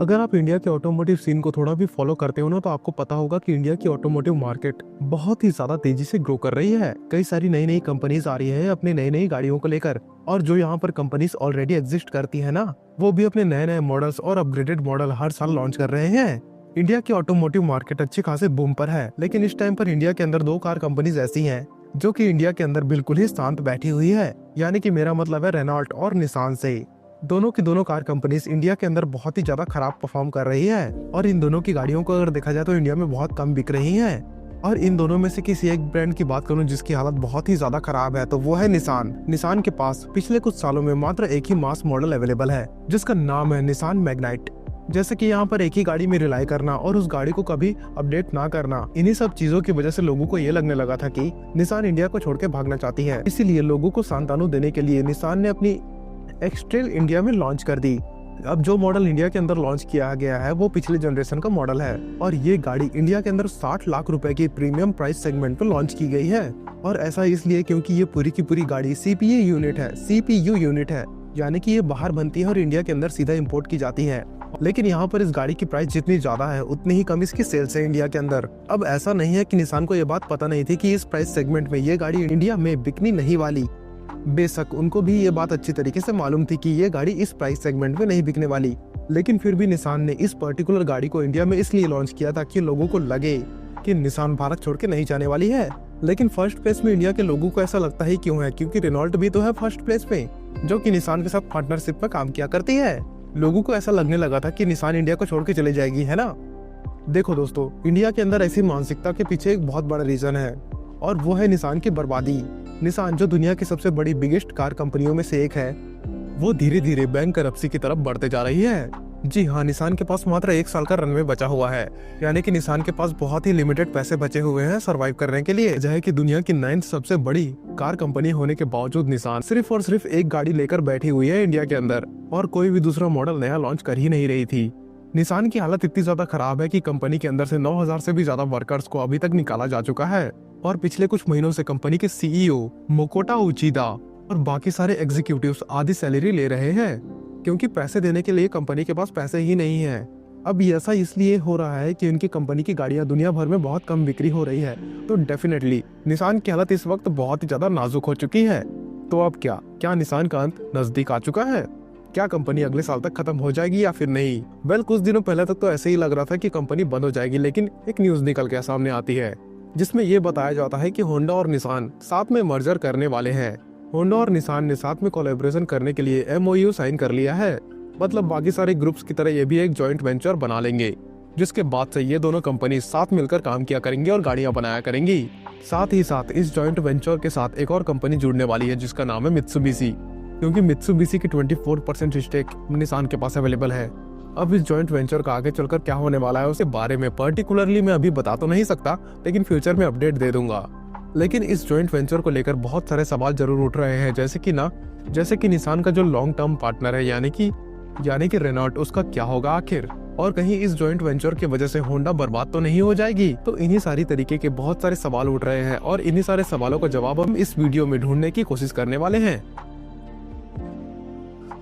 अगर आप इंडिया के ऑटोमोटिव सीन को थोड़ा भी फॉलो करते हो ना तो आपको पता होगा कि इंडिया की ऑटोमोटिव मार्केट बहुत ही ज्यादा तेजी से ग्रो कर रही है। कई सारी नई नई कंपनीज आ रही है अपनी नई नई गाड़ियों को लेकर, और जो यहाँ पर कंपनीज ऑलरेडी एग्जिस्ट करती है ना, वो भी अपने नए नए मॉडल्स और अपग्रेडेड मॉडल हर साल लॉन्च कर रहे हैं। इंडिया की ऑटोमोटिव मार्केट अच्छी खासे बूम पर है, लेकिन इस टाइम पर इंडिया के अंदर दो कार कंपनीज ऐसी हैं जो कि इंडिया के अंदर बिल्कुल ही शांत बैठी हुई है, यानी कि मेरा मतलब है रेनॉल्ट और निसान से। दोनों की दोनों कार कंपनीज इंडिया के अंदर बहुत ही ज्यादा खराब परफॉर्म कर रही है, और इन दोनों की गाड़ियों को अगर देखा जाए तो इंडिया में बहुत कम बिक रही हैं। और इन दोनों में से किसी एक ब्रांड की बात करूं जिसकी हालत बहुत ही ज्यादा खराब है तो वो है निसान। निसान के पास पिछले कुछ सालों में मात्र एक ही मास मॉडल अवेलेबल है जिसका नाम है निसान मैग्नाइट। जैसे कि यहाँ पर एक ही गाड़ी में रिलाई करना और उस गाड़ी को कभी अपडेट ना करना, इन्हीं सब चीजों की वजह से लोगों को ये लगने लगा था कि निसान इंडिया को छोड़ के भागना चाहती है। इसीलिए लोगों को सांत्वना देने के लिए निसान ने अपनी एक्सट्रेल इंडिया में लॉन्च कर दी। अब जो मॉडल इंडिया के अंदर लॉन्च किया गया है वो पिछले जनरेशन का मॉडल है, और ये गाड़ी इंडिया के अंदर 60 लाख रुपए की प्रीमियम प्राइस सेगमेंट पर लॉन्च की गई है। और ऐसा इसलिए क्योंकि ये पूरी की पूरी गाड़ी सीपीयू यूनिट है, यानी कि ये बाहर बनती है और इंडिया के अंदर सीधा इंपोर्ट की जाती है। लेकिन यहाँ पर इस गाड़ी की प्राइस जितनी ज्यादा है उतनी ही कम इसकी सेल्स है इंडिया के अंदर। अब ऐसा नहीं है कि निसान को ये बात पता नहीं थी कि इस प्राइस सेगमेंट में ये गाड़ी इंडिया में बिकनी नहीं वाली। बेशक उनको भी ये बात अच्छी तरीके से मालूम थी कि ये गाड़ी इस प्राइस सेगमेंट में नहीं बिकने वाली, लेकिन फिर भी निसान ने इस पर्टिकुलर गाड़ी को इंडिया में इसलिए लॉन्च किया ताकि लोगों को लगे कि निसान भारत छोड़ के नहीं जाने वाली है। लेकिन फर्स्ट प्लेस में इंडिया के लोगों को ऐसा लगता ही क्यों है? क्योंकि रेनॉल्ट भी तो है फर्स्ट प्लेस पे, जो कि निसान के साथ पार्टनरशिप में काम किया करती है। लोगों को ऐसा लगने लगा था कि निसान इंडिया को छोड़ के चले जाएगी, है ना। देखो दोस्तों, इंडिया के अंदर ऐसी मानसिकता के पीछे एक बहुत बड़ा रीजन है, और वो है निसान की बर्बादी। निसान जो दुनिया की सबसे बड़ी बिगेस्ट कार कंपनियों में से एक है, वो धीरे धीरे बैंकरप्सी की तरफ बढ़ते जा रही है। जी हाँ, निसान के पास मात्र 1 साल का रनवे बचा हुआ है, यानी कि निसान के पास बहुत ही लिमिटेड पैसे बचे हुए हैं सरवाइव करने के लिए। जहाँ की दुनिया की 9th सबसे बड़ी कार कंपनी होने के बावजूद निसान सिर्फ और सिर्फ एक गाड़ी लेकर बैठी हुई है इंडिया के अंदर, और कोई भी दूसरा मॉडल नया लॉन्च कर ही नहीं रही थी। निसान की हालत इतनी ज्यादा खराब है कि कंपनी के अंदर से 9000 से भी ज्यादा वर्कर्स को अभी तक निकाला जा चुका है, और पिछले कुछ महीनों से कंपनी के सीईओ मोकोटा उचिदा और बाकी सारे एग्जीक्यूटिव्स आधी सैलरी ले रहे हैं, क्योंकि पैसे देने के लिए कंपनी के पास पैसे ही नहीं है। अब ऐसा इसलिए हो रहा है कि उनकी कंपनी की गाड़ियां दुनिया भर में बहुत कम बिक्री हो रही है, तो डेफिनेटली निसान की हालत इस वक्त बहुत ही ज्यादा नाजुक हो चुकी है। तो अब क्या निसान का अंत नजदीक आ चुका है? क्या कंपनी अगले साल तक खत्म हो जाएगी या फिर नहीं? वेल, कुछ दिनों पहले तक तो ऐसे ही लग रहा था कि कंपनी बंद हो जाएगी, लेकिन एक न्यूज निकल के सामने आती है जिसमें ये बताया जाता है कि होंडा और निसान साथ में मर्जर करने वाले हैं। होंडा और निसान ने साथ में कोलैबोरेशन करने के लिए एमओयू साइन कर लिया है, मतलब बाकी सारे ग्रुप्स की तरह ये भी एक जॉइंट वेंचर बना लेंगे, जिसके बाद से ये दोनों कंपनी साथ मिलकर काम किया करेंगी और गाड़ियां बनाया करेंगी। साथ ही साथ इस जॉइंट वेंचर के साथ एक और कंपनी जुड़ने वाली है जिसका नाम है मित्सुबिशी, क्योंकि मित्सुबिशी की 24% स्टेक निसान के पास अवेलेबल है। अब इस जॉइंट वेंचर का आगे चलकर क्या होने वाला है उसके बारे में पर्टिकुलरली मैं अभी बता तो नहीं सकता, लेकिन फ्यूचर में अपडेट दे दूंगा। लेकिन इस जॉइंट वेंचर को लेकर बहुत सारे सवाल जरूर उठ रहे हैं, जैसे कि निसान का जो लॉन्ग टर्म पार्टनर है यानी कि रेनॉल्ट, उसका क्या होगा आखिर, और कहीं इस जॉइंट वेंचर की वजह से होंडा बर्बाद तो नहीं हो जाएगी। तो इन्हीं सारी तरीके के बहुत सारे सवाल उठ रहे हैं, और इन्हीं सारे सवालों का जवाब हम इस वीडियो में ढूंढने की कोशिश करने वाले हैं।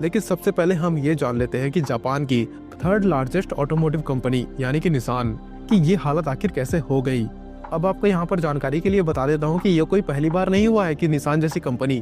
लेकिन सबसे पहले हम ये जान लेते हैं कि जापान की 3rd लार्जेस्ट ऑटोमोटिव कंपनी यानी कि निसान की ये हालत आखिर कैसे हो गई। अब आपको यहाँ पर जानकारी के लिए बता देता हूँ कि ये कोई पहली बार नहीं हुआ है कि निसान जैसी कंपनी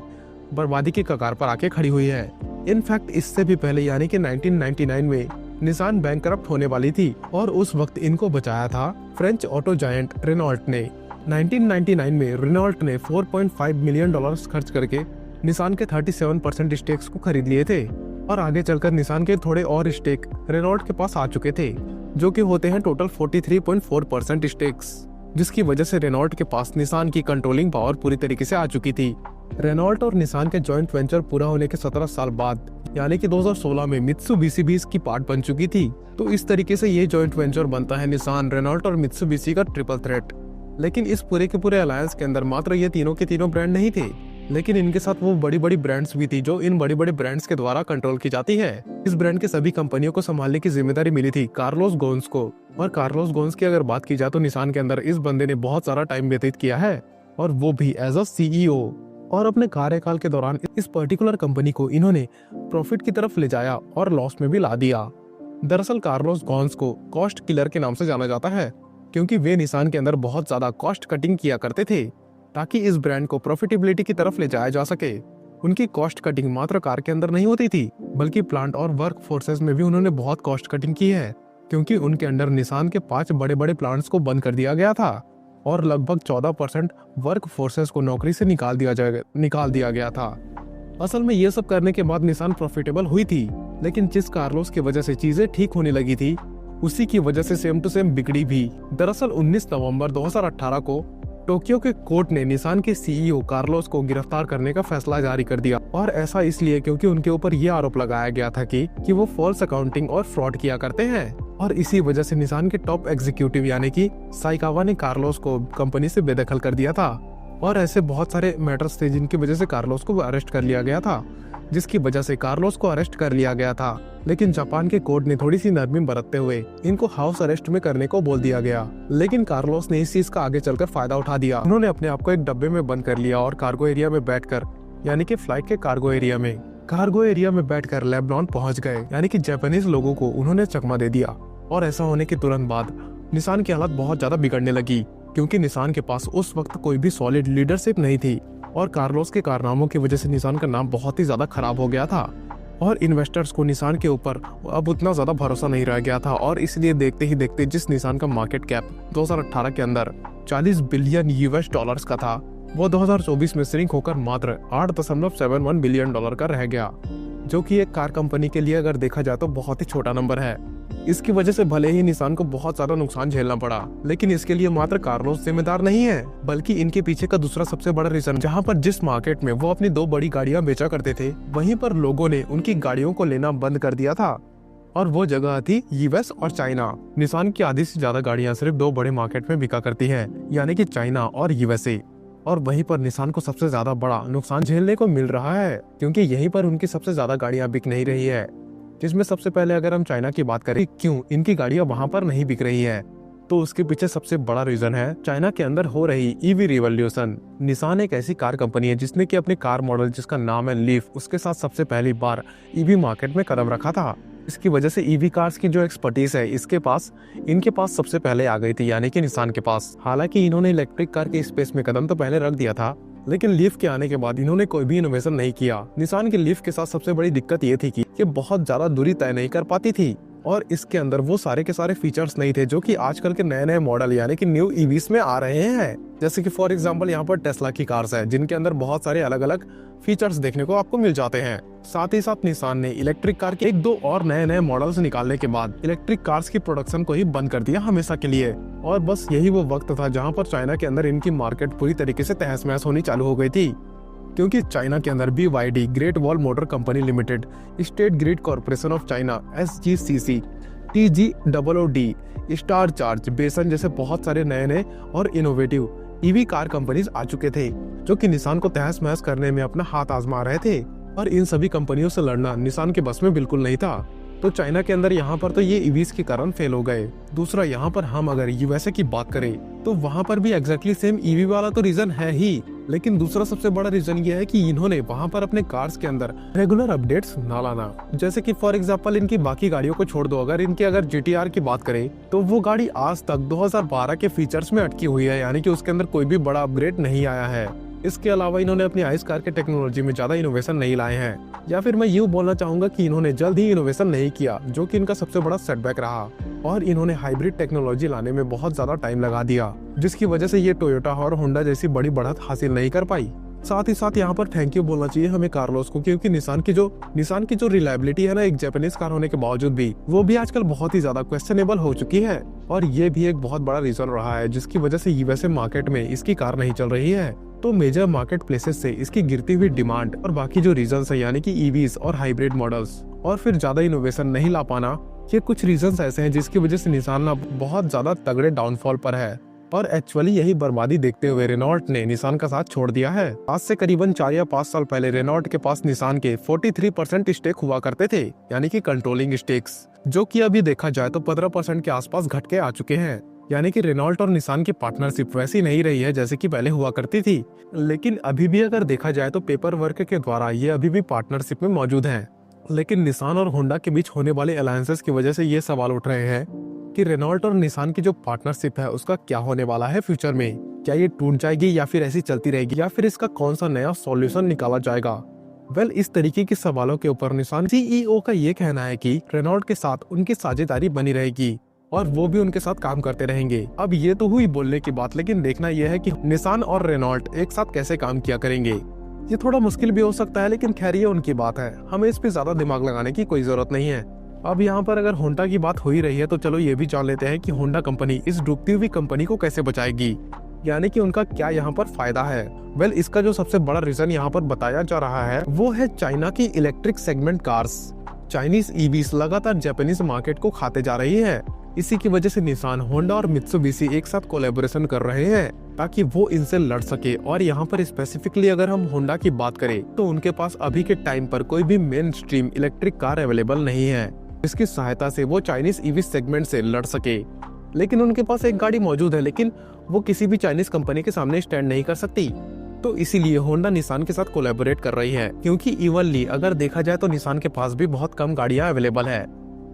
बर्बादी के कगार पर आके खड़ी हुई है। इनफैक्ट इससे भी पहले यानी कि 1999 में निसान बैंकरप्ट होने वाली थी, और उस वक्त इनको बचाया था फ्रेंच ऑटो जायंट रेनॉल्ट ने। 1999 में रेनॉल्ट ने $4.5 मिलियन खर्च करके निसान के 37% स्टेक्स को खरीद लिए थे, और आगे चलकर निसान के थोड़े और स्टेक रेनॉल्ट के पास आ चुके थे, जो कि होते हैं टोटल 43.4% स्टेक्स, जिसकी वजह से रेनॉल्ट के पास निसान की कंट्रोलिंग पावर पूरी तरीके से आ चुकी थी। रेनॉल्ट और निसान के जॉइंट वेंचर पूरा होने के 17 साल बाद यानी कि 2016 में मित्सुबिशी भी इसकी पार्ट बन चुकी थी। तो इस तरीके से ये जॉइंट वेंचर बनता है निसान, रेनॉल्ट और मित्सुबिशी का ट्रिपल थ्रेट। लेकिन इस पूरे के पूरे अलायंस के अंदर मात्र ये तीनों के तीनों ब्रांड नहीं थे, लेकिन इनके साथ वो बड़ी बड़ी ब्रांड्स भी थी जो इन बड़ी बड़ी ब्रांड्स के द्वारा कंट्रोल की जाती है। इस ब्रांड के सभी कंपनियों को संभालने की जिम्मेदारी मिली थी कार्लोस गोन्स को, और कार्लोस गोन्स की अगर बात की जाए तो निसान के अंदर इस बंदे ने बहुत सारा टाइम व्यतीत किया है, और वो भी एज अ सीईओ। और अपने कार्यकाल के दौरान इस पर्टिकुलर कंपनी को इन्होंने प्रॉफिट की तरफ ले जाया और लॉस में भी ला दिया। दरअसल कार्लोस गॉन्स को कॉस्ट किलर के नाम से जाना जाता है, क्योंकि वे निसान के अंदर बहुत ज्यादा कॉस्ट कटिंग किया करते थे ताकि इस ब्रांड को प्रॉफिटेबिलिटी की तरफ ले जाया जा सके। उनकी कॉस्ट कटिंग मात्र कार के अंदर नहीं होती थी, बल्कि प्लांट और वर्क फोर्सेस में भी उन्होंने बहुत कॉस्ट कटिंग की है, क्योंकि उनके अंडर निसान के 5 बड़े बड़े प्लांट्स को बंद कर दिया गया था और लगभग 14% वर्क फोर्सेस को नौकरी से निकाल दिया गया था। असल में ये सब करने के बाद निसान प्रॉफिटेबल हुई थी, लेकिन जिस कार्लोस की वजह से चीजें ठीक होने लगी थी, उसी की वजह से सेम टू सेम बिगड़ी भी। दरअसल 19 नवंबर 2018 को टोक्यो के कोर्ट ने निसान के सीईओ कार्लोस को गिरफ्तार करने का फैसला जारी कर दिया, और ऐसा इसलिए क्योंकि उनके ऊपर ये आरोप लगाया गया था कि वो फॉल्स अकाउंटिंग और फ्रॉड किया करते हैं, और इसी वजह से निसान के टॉप एग्जीक्यूटिव यानी कि साइकावा ने कार्लोस को कंपनी से बेदखल कर दिया था। और ऐसे बहुत सारे मैटर्स थे जिनकी वजह से कार्लोस को अरेस्ट कर लिया गया था, लेकिन जापान के कोर्ट ने थोड़ी सी नरमी बरतते हुए इनको हाउस अरेस्ट में करने को बोल दिया गया। लेकिन कार्लोस ने इस चीज का आगे चलकर फायदा उठा दिया। उन्होंने अपने आप को एक डब्बे में बंद कर लिया और कार्गो एरिया में बैठकर, यानी कि फ्लाइट के कार्गो एरिया में बैठकर लेबनान पहुंच गए, यानी कि जापानीज लोगों को उन्होंने चकमा दे दिया। और ऐसा होने के तुरंत बाद निसान की हालत बहुत ज्यादा बिगड़ने लगी, क्योंकि निसान के पास उस वक्त कोई भी सॉलिड लीडरशिप नहीं थी, और कार्लोस के कारनामों की वजह से निसान का नाम बहुत ही ज्यादा खराब हो गया था, और इन्वेस्टर्स को निसान के ऊपर अब उतना ज्यादा भरोसा नहीं रह गया था। और इसलिए देखते ही देखते जिस निसान का मार्केट कैप 2018 के अंदर 40 बिलियन यूएस डॉलर्स का था, वो 2024 में श्रिंक होकर मात्र 8.71 बिलियन डॉलर का रह गया, जो कि एक कार कंपनी के लिए अगर देखा जाए तो बहुत ही छोटा नंबर है। इसकी वजह से भले ही निसान को बहुत ज्यादा नुकसान झेलना पड़ा, लेकिन इसके लिए मात्र कार्लोस जिम्मेदार नहीं है, बल्कि इनके पीछे का दूसरा सबसे बड़ा रीजन, जहां पर जिस मार्केट में वो अपनी 2 बड़ी गाड़ियां बेचा करते थे, वहीं पर लोगों ने उनकी गाड़ियों को लेना बंद कर दिया था, और वो जगह थी यूएस और चाइना। निसान की आधी से ज्यादा गाड़ियां सिर्फ 2 बड़े मार्केट में बिका करती है, यानी कि चाइना और यूएसए, और वहीं पर निसान को सबसे ज्यादा बड़ा नुकसान झेलने को मिल रहा है, क्योंकि यहीं पर उनकी सबसे ज्यादा गाड़ियां बिक नहीं रही है। जिसमें सबसे पहले अगर हम चाइना की बात करें, क्यों इनकी गाड़ियां वहां पर नहीं बिक रही है, तो उसके पीछे सबसे बड़ा रीजन है चाइना के अंदर हो रही ईवी रिवॉल्यूशन। निसान एक ऐसी कार कंपनी है जिसने कि अपने कार मॉडल जिसका नाम है लीफ, उसके साथ सबसे पहली बार ईवी मार्केट में कदम रखा था। इसकी वजह से ईवी कार्स की जो एक्सपर्टीज है इनके पास सबसे पहले आ गई थी, यानी कि निसान के पास। हालांकि इन्होंने इलेक्ट्रिक कार के स्पेस में कदम तो पहले रख दिया था, लेकिन लीफ के आने के बाद इन्होंने कोई भी इनोवेशन नहीं किया। निसान के लीफ के साथ सबसे बड़ी दिक्कत ये थी कि बहुत ज्यादा दूरी तय नहीं कर पाती थी, और इसके अंदर वो सारे के सारे फीचर्स नहीं थे जो कि आजकल के नए नए मॉडल यानी कि न्यू ईवीज में आ रहे हैं। जैसे कि फॉर एग्जांपल यहाँ पर टेस्ला की कार्स है, जिनके अंदर बहुत सारे अलग अलग फीचर्स देखने को आपको मिल जाते हैं। साथ ही साथ निसान ने इलेक्ट्रिक कार के 1-2 और नए नए मॉडल्स निकालने के बाद इलेक्ट्रिक कार्स की प्रोडक्शन को ही बंद कर दिया हमेशा के लिए। और बस यही वो वक्त था जहाँ पर चाइना के अंदर इनकी मार्केट पूरी तरीके से तहस महस होनी चालू हो गई थी, क्योंकि चाइना के अंदर BYD great wall motor company limited, state grid corporation of China SGCC, TGOOD, star charge, बेसन जैसे बहुत सारे नए नए और इनोवेटिव ईवी कार कंपनीज आ चुके थे, जो कि निसान को तहस महस करने में अपना हाथ आजमा रहे थे। और इन सभी कंपनियों से लड़ना निसान के बस में बिल्कुल नहीं था। तो चाइना के अंदर यहाँ पर तो ये ईवीज के कारण फेल हो गए। दूसरा, यहाँ पर हम अगर यूएसए की बात करें तो वहाँ पर भी एग्जैक्टली सेम ईवी वाला तो रीजन है ही, लेकिन दूसरा सबसे बड़ा रीजन ये है कि इन्होंने वहाँ पर अपने कार्स के अंदर रेगुलर अपडेट्स ना लाना। जैसे कि फॉर एग्जांपल इनकी बाकी गाड़ियों को छोड़ दो, अगर अगर GTR की बात करें तो वो गाड़ी आज तक 2012 के फीचर्स में अटकी हुई है, यानी कि उसके अंदर कोई भी बड़ा अपग्रेड नहीं आया है। इसके अलावा इन्होंने अपनी आइस कार के टेक्नोलॉजी में ज्यादा इनोवेशन नहीं लाए हैं, या फिर मैं यूँ बोलना चाहूंगा कि इन्होंने जल्द ही इनोवेशन नहीं किया, जो कि इनका सबसे बड़ा सेटबैक रहा। और इन्होंने हाइब्रिड टेक्नोलॉजी लाने में बहुत ज्यादा टाइम लगा दिया, जिसकी वजह से ये टोयोटा और होंडा जैसी बड़ी बढ़त हासिल नहीं कर पाई। साथ ही साथ यहाँ पर थैंक यू बोलना चाहिए हमें कार्लोस को, क्योंकि निसान की जो रिलायबिलिटी है ना, एक जापानीज कार होने के बावजूद भी वो भी आजकल बहुत ही ज्यादा क्वेश्चनेबल हो चुकी है। और ये भी एक बहुत बड़ा रीजन रहा है जिसकी वजह से यूएसए मार्केट में इसकी कार नहीं चल रही है। तो मेजर मार्केट प्लेसेस से इसकी गिरती हुई डिमांड और बाकी जो रीजंस है यानी कि ईवीज और हाइब्रिड मॉडल्स और फिर ज्यादा इनोवेशन नहीं ला पाना, ये कुछ रीजंस ऐसे हैं जिसकी वजह से निसान अब बहुत ज्यादा तगड़े डाउनफॉल पर है। और एक्चुअली यही बर्बादी देखते हुए रेनॉल्ट ने निसान का साथ छोड़ दिया है। आज से करीबन 4 या 5 साल पहले रेनॉल्ट के पास निसान के 43% स्टेक हुआ करते थे, यानी कि कंट्रोलिंग स्टेक्स, जो कि अभी देखा जाए तो 15% के आसपास घट के आ चुके हैं। यानी कि रेनॉल्ट और निसान की पार्टनरशिप वैसी नहीं रही है जैसे कि पहले हुआ करती थी, लेकिन अभी भी अगर देखा जाए तो पेपर वर्क के द्वारा ये अभी भी पार्टनरशिप में मौजूद है। लेकिन निसान और होंडा के बीच होने वाले अलायंसेस की वजह से ये सवाल उठ रहे हैं कि रेनॉल्ट और निसान की जो पार्टनरशिप है उसका क्या होने वाला है फ्यूचर में। क्या ये टूट जाएगी या फिर ऐसी चलती रहेगी, या फिर इसका कौन सा नया सॉल्यूशन निकाला जाएगा। वेल, इस तरीके के सवालों के ऊपर निसान सीईओ का ये कहना है कि रेनॉल्ट के साथ उनकी साझेदारी बनी रहेगी और वो भी उनके साथ काम करते रहेंगे। अब ये तो हुई बोलने की बात, लेकिन देखना यह है कि निसान और रेनॉल्ट एक साथ कैसे काम किया करेंगे। ये थोड़ा मुश्किल भी हो सकता है, लेकिन खैर ये उनकी बात है, हमें इस पे ज्यादा दिमाग लगाने की कोई जरूरत नहीं है। अब यहाँ पर अगर होंडा की बात हो ही रही है तो चलो ये भी जान लेते हैं कि होंडा कंपनी इस डूबती हुई कंपनी को कैसे बचाएगी, यानी कि उनका क्या यहाँ पर फायदा है। वेल, इसका जो सबसे बड़ा रीजन यहाँ पर बताया जा रहा है वो है चाइना की electric segment cars. Chinese EVs लगातार जापानीज मार्केट को खाते जा रही है। इसी की वजह से निसान, होंडा और मित्सुबिशी एक साथ कोलैबोरेशन कर रहे हैं ताकि वो इनसे लड़ सके। और यहाँ पर स्पेसिफिकली अगर हम होंडा की बात करें तो उनके पास अभी के टाइम पर कोई भी main stream electric car available नहीं है जिसकी सहायता से वो चाइनीज ईवी सेगमेंट से लड़ सके। लेकिन उनके पास एक गाड़ी मौजूद है, लेकिन वो किसी भी चाइनीज कंपनी के सामने स्टैंड नहीं कर सकती। तो इसीलिए होंडा निसान के साथ कोलैबोरेट कर रही है, क्योंकि इवनली अगर देखा जाए तो निसान के पास भी बहुत कम गाड़ियां अवेलेबल है।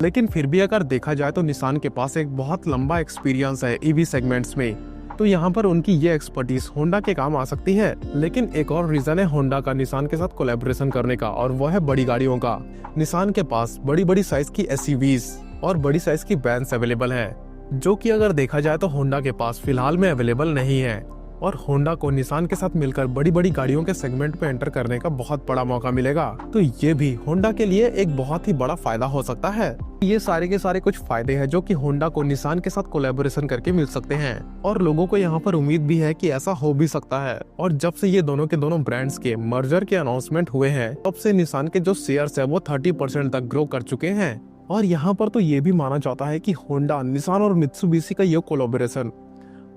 लेकिन फिर भी अगर देखा जाए तो निसान के पास एक बहुत लंबा एक्सपीरियंस है ईवी सेगमेंट्स में, तो यहाँ पर उनकी ये एक्सपर्टीज होंडा के काम आ सकती है। लेकिन एक और रीजन है होंडा का निसान के साथ कोलैबोरेशन करने का, और वो है बड़ी गाड़ियों का। निसान के पास बड़ी बड़ी साइज की एसयूवीज और बड़ी साइज की वैन्स अवेलेबल है, जो कि अगर देखा जाए तो होंडा के पास फिलहाल में अवेलेबल नहीं है। और होंडा को निसान के साथ मिलकर बड़ी बड़ी गाड़ियों के सेगमेंट पे एंटर करने का बहुत बड़ा मौका मिलेगा। तो ये भी होंडा के लिए एक बहुत ही बड़ा फायदा हो सकता है। ये सारे के सारे कुछ फायदे हैं जो कि होंडा को निसान के साथ कोलैबोरेशन करके मिल सकते हैं, और लोगों को यहाँ पर उम्मीद भी है कि ऐसा हो भी सकता है। और जब से ये दोनों के दोनों ब्रांड्स के मर्जर के अनाउंसमेंट हुए हैं, तब से निसान के जो शेयर्स है वो 30% तक ग्रो कर चुके हैं। और यहाँ पर तो ये भी माना जाता है कि होंडा, निसान और मित्सुबिशी का ये कोलैबोरेशन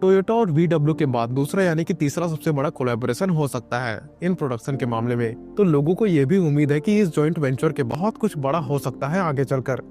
टोयोटा और VW के बाद दूसरा यानी कि तीसरा सबसे बड़ा कोलैबोरेशन हो सकता है इन प्रोडक्शन के मामले में। तो लोगों को ये भी उम्मीद है कि इस जॉइंट वेंचर के बहुत कुछ बड़ा हो सकता है आगे चलकर।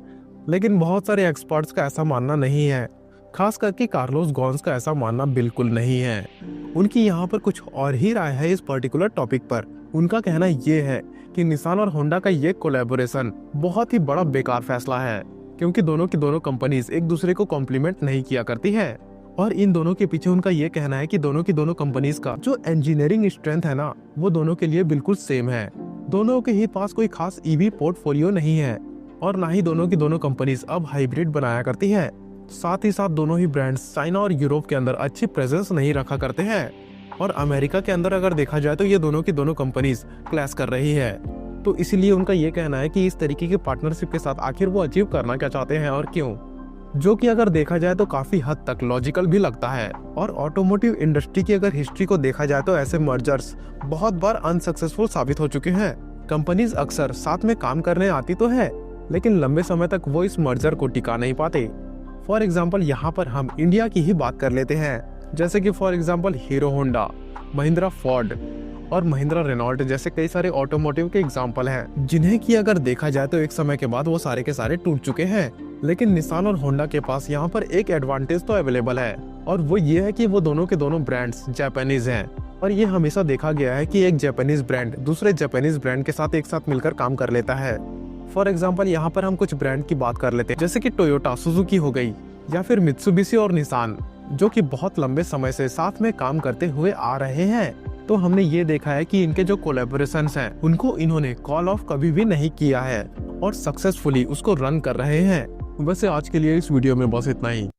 लेकिन बहुत सारे एक्सपर्ट्स का ऐसा मानना नहीं है, खास करके कार्लोस गॉन्स का ऐसा मानना बिल्कुल नहीं है। उनकी यहाँ पर कुछ और ही राय है इस पर्टिकुलर टॉपिक पर। उनका कहना ये है कि निसान और होंडा का ये कोलैबोरेशन बहुत ही बड़ा बेकार फैसला है, क्योंकि दोनों की दोनों कंपनीज एक दूसरे को कॉम्प्लीमेंट नहीं किया करती है। और इन दोनों के पीछे उनका ये कहना है कि दोनों की दोनों कंपनीज का जो इंजीनियरिंग स्ट्रेंथ है ना, वो दोनों के लिए बिल्कुल सेम है। दोनों के ही पास कोई खास ईवी पोर्टफोलियो नहीं है, और ना ही दोनों की दोनों कंपनीज अब हाइब्रिड बनाया करती है। साथ ही साथ दोनों ही ब्रांड्स चाइना और यूरोप के अंदर अच्छी प्रेजेंस नहीं रखा करते हैं, और अमेरिका के अंदर अगर देखा जाए तो ये दोनों की दोनों कंपनीज क्लैश कर रही है। तो इसीलिए उनका ये कहना है कि इस तरीके के पार्टनरशिप के साथ आखिर वो अचीव करना क्या चाहते हैं और क्यों, जो कि अगर देखा जाए तो काफी हद तक लॉजिकल भी लगता है। और ऑटोमोटिव इंडस्ट्री की अगर हिस्ट्री को देखा जाए तो ऐसे मर्जर्स बहुत बार अनसक्सेसफुल साबित हो चुके हैं। कंपनीज अक्सर साथ में काम करने आती तो है, लेकिन लंबे समय तक वो इस मर्जर को टिका नहीं पाते। फॉर एग्जाम्पल यहाँ पर हम इंडिया की ही बात कर लेते हैं, जैसे कि for example hero Honda, Mahindra Ford और महिंद्रा रेनॉल्ट जैसे कई सारे ऑटोमोटिव के एग्जाम्पल हैं, जिन्हें कि अगर देखा जाए तो एक समय के बाद वो सारे के सारे टूट चुके हैं। लेकिन निसान और होंडा के पास यहाँ पर एक एडवांटेज तो अवेलेबल है, और वो ये है कि वो दोनों के दोनों ब्रांड्स जापानीज हैं। और ये हमेशा देखा गया है कि एक जापानीज ब्रांड दूसरे जापानीज ब्रांड के साथ एक साथ मिलकर काम कर लेता है। फॉर एग्जाम्पल यहाँ पर हम कुछ ब्रांड की बात कर लेते हैं, जैसे कि टोयोटा, सुजुकी हो गई, या फिर मित्सुबिशी और निसान, जो कि बहुत लंबे समय से साथ में काम करते हुए आ रहे हैं। तो हमने ये देखा है कि इनके जो कोलैबोरेशंस हैं उनको इन्होंने कॉल ऑफ कभी भी नहीं किया है और सक्सेसफुली उसको रन कर रहे हैं। वैसे आज के लिए इस वीडियो में बस इतना ही।